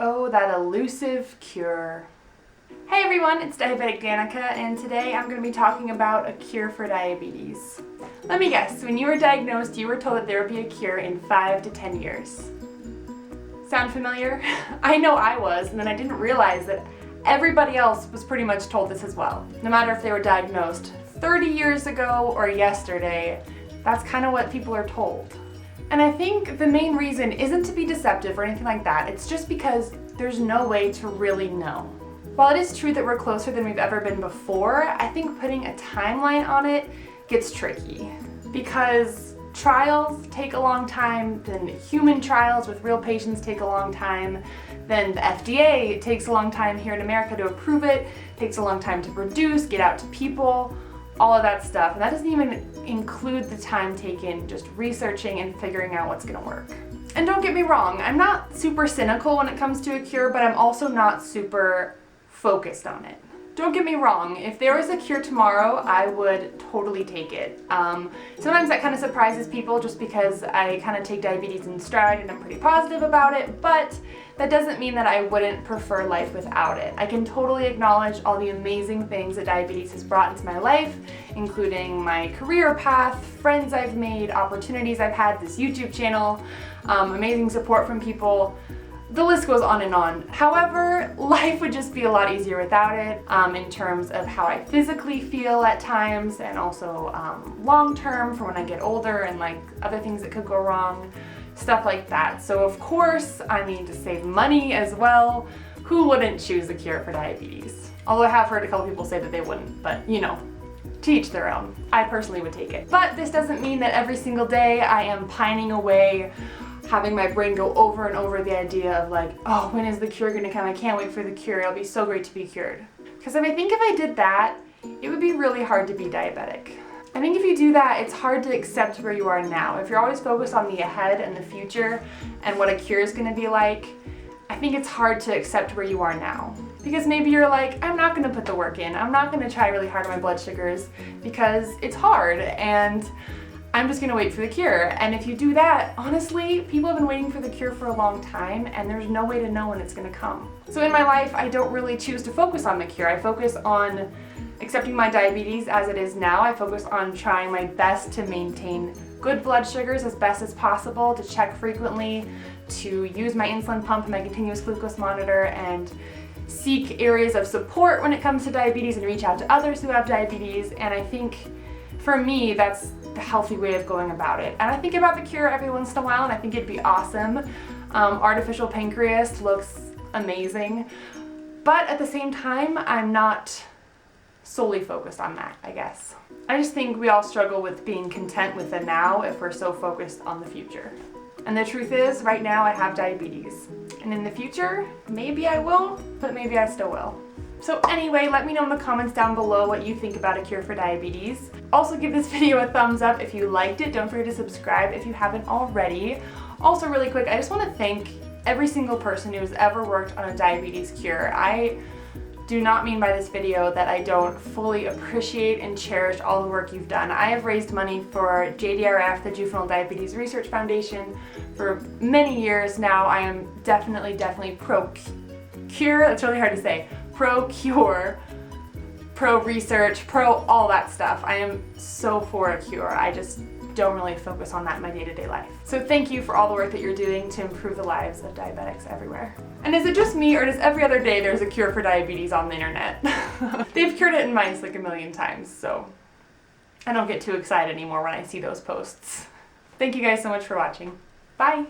Oh, that elusive cure. Hey everyone, it's Diabetic Danica, and today I'm going to be talking about a cure for diabetes. Let me guess, when you were diagnosed, you were told that there would be a cure in 5 to 10 years. Sound familiar? I know I was, and then I didn't realize that everybody else was pretty much told this as well. No matter if they were diagnosed 30 years ago or yesterday, that's kind of what people are told. And I think the main reason isn't to be deceptive or anything like that, it's just because there's no way to really know. While it is true that we're closer than we've ever been before, I think putting a timeline on it gets tricky. Because trials take a long time, then human trials with real patients take a long time, then the FDA takes a long time here in America to approve it, takes a long time to produce, get out to people, all of that stuff. And that doesn't even include the time taken just researching and figuring out what's gonna work. And don't get me wrong, I'm not super cynical when it comes to a cure, but I'm also not super focused on it. Don't get me wrong, if there was a cure tomorrow, I would totally take it. Sometimes that kind of surprises people just because I kind of take diabetes in stride and I'm pretty positive about it, but that doesn't mean that I wouldn't prefer life without it. I can totally acknowledge all the amazing things that diabetes has brought into my life, including my career path, friends I've made, opportunities I've had, this YouTube channel, amazing support from people. The list goes on and on. However, life would just be a lot easier without it in terms of how I physically feel at times, and also long term for when I get older and like other things that could go wrong, stuff like that. So of course I need to save money as well. Who wouldn't choose a cure for diabetes? Although I have heard a couple people say that they wouldn't, but you know, to each their own. I personally would take it. But this doesn't mean that every single day I am pining away, having my brain go over and over the idea of like, oh, when is the cure gonna come? I can't wait for the cure. It'll be so great to be cured. Because I think if I did that, it would be really hard to be diabetic. I think if you do that, it's hard to accept where you are now. If you're always focused on the ahead and the future and what a cure is gonna be like, I think it's hard to accept where you are now. Because maybe you're like, I'm not gonna put the work in. I'm not gonna try really hard on my blood sugars because it's hard and I'm just gonna wait for the cure. And if you do that, honestly, people have been waiting for the cure for a long time and there's no way to know when it's gonna come. So in my life, I don't really choose to focus on the cure. I focus on accepting my diabetes as it is now. I focus on trying my best to maintain good blood sugars as best as possible, to check frequently, to use my insulin pump and my continuous glucose monitor, and seek areas of support when it comes to diabetes and reach out to others who have diabetes. And I think for me, that's the healthy way of going about it. And I think about the cure every once in a while, and I think it'd be awesome. Artificial pancreas looks amazing, but at the same time, I'm not solely focused on that, I guess. I just think we all struggle with being content with the now if we're so focused on the future. And the truth is, right now I have diabetes. And in the future, maybe I won't, but maybe I still will. So anyway, let me know in the comments down below what you think about a cure for diabetes. Also give this video a thumbs up if you liked it. Don't forget to subscribe if you haven't already. Also really quick, I just want to thank every single person who has ever worked on a diabetes cure. I do not mean by this video that I don't fully appreciate and cherish all the work you've done. I have raised money for JDRF, the Juvenile Diabetes Research Foundation, for many years now. I am definitely pro-cure, that's really hard to say, pro-cure, pro-research, pro all that stuff. I am so for a cure. I just don't really focus on that in my day-to-day life. So thank you for all the work that you're doing to improve the lives of diabetics everywhere. And is it just me, or does every other day there's a cure for diabetes on the internet? They've cured it in mice like a million times, so I don't get too excited anymore when I see those posts. Thank you guys so much for watching. Bye!